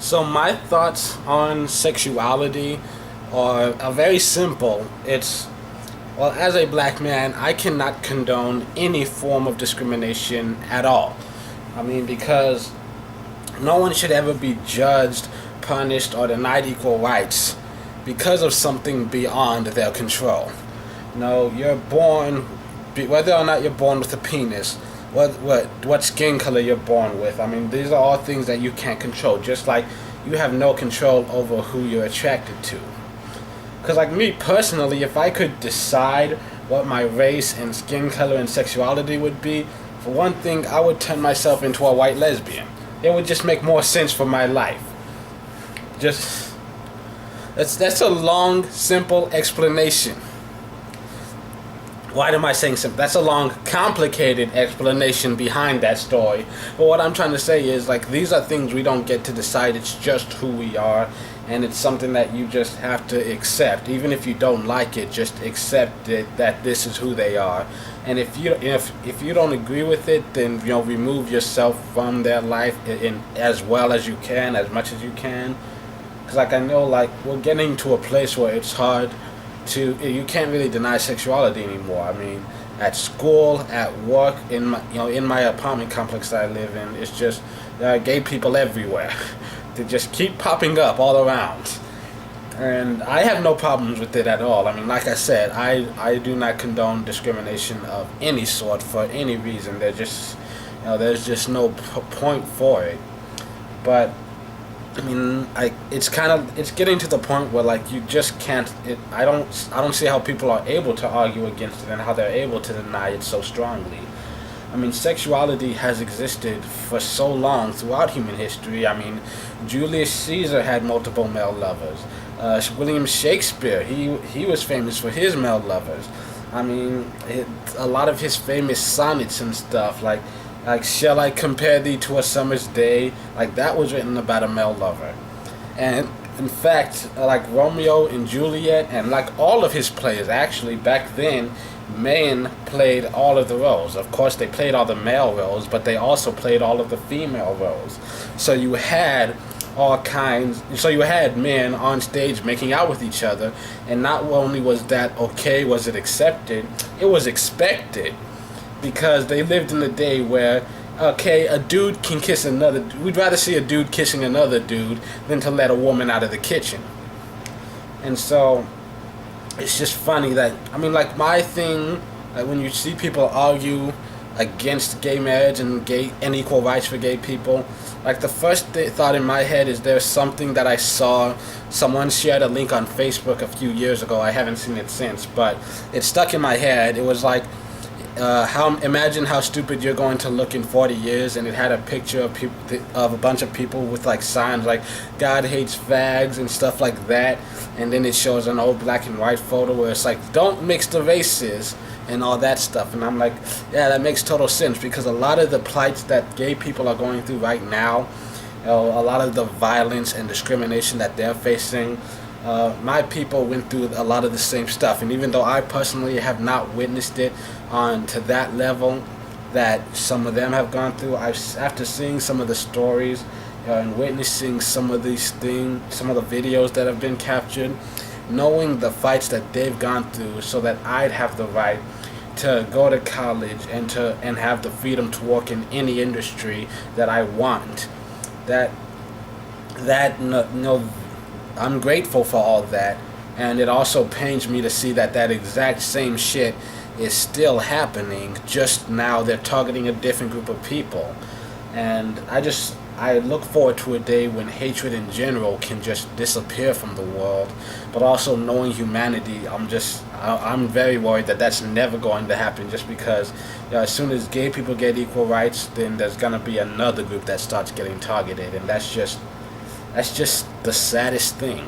So my thoughts on sexuality are very simple. Well, as a black man, I cannot condone any form of discrimination at all. I mean, because no one should ever be judged, punished, or denied equal rights because of something beyond their control. No, you're born, whether or not you're born with a penis, what skin color you're born with. I mean, these are all things that you can't control. Just like you have no control over who you're attracted to. Because like me personally, if I could decide what my race and skin color and sexuality would be, for one thing, I would turn myself into a white lesbian. It would just make more sense for my life. Just that's a long, simple explanation. Why am I saying simple? That's a long, complicated explanation behind that story. But what I'm trying to say is, like, these are things we don't get to decide. It's just who we are, and it's something that you just have to accept. Even if you don't like it, just accept it that this is who they are. And if you don't agree with it, then remove yourself from their life in as well as you can, as much as you can. Because like I know, like, we're getting to a place where it's hard you can't really deny sexuality anymore. I mean, at school, at work, in my apartment complex that I live in, it's just there are gay people everywhere. They just keep popping up all around, and I have no problems with it at all. I mean, like I said, I do not condone discrimination of any sort for any reason. There's just no point for it. But I mean, it's getting to the point where, like, you just can't. I don't see how people are able to argue against it and how they're able to deny it so strongly. I mean, sexuality has existed for so long throughout human history. I mean, Julius Caesar had multiple male lovers. William Shakespeare, he was famous for his male lovers. I mean, a lot of his famous sonnets and stuff, like shall I compare thee to a summer's day, like that was written about a male lover. And in fact, like Romeo and Juliet, and like all of his plays, actually back then, men played all of the roles. Of course, they played all the male roles, but they also played all of the female roles. So you had men on stage making out with each other, and not only was that okay, was it accepted, it was expected. Because they lived in a day where, okay, a dude can kiss another. We'd rather see a dude kissing another dude than to let a woman out of the kitchen. And so, it's just funny that, I mean, like, my thing, like, when you see people argue against gay marriage and equal rights for gay people, like, the first thought in my head is there's something that I saw. Someone shared a link on Facebook a few years ago. I haven't seen it since, but it stuck in my head. It was like, imagine how stupid you're going to look in 40 years, and it had a picture of a bunch of people with like signs like God hates fags and stuff like that, and then it shows an old black and white photo where it's like don't mix the races and all that stuff. And I'm like, yeah, that makes total sense, because a lot of the plights that gay people are going through right now, a lot of the violence and discrimination that they're facing, my people went through a lot of the same stuff. And even though I personally have not witnessed it on to that level that some of them have gone through, after seeing some of the stories and witnessing some of these things, some of the videos that have been captured, knowing the fights that they've gone through so that I'd have the right to go to college and have the freedom to work in any industry that I want, I'm grateful for all that. And it also pains me to see that exact same shit is still happening, just now they're targeting a different group of people. And I look forward to a day when hatred in general can just disappear from the world. But also knowing humanity, I'm very worried that that's never going to happen, just because as soon as gay people get equal rights, then there's gonna be another group that starts getting targeted, and that's just the saddest thing.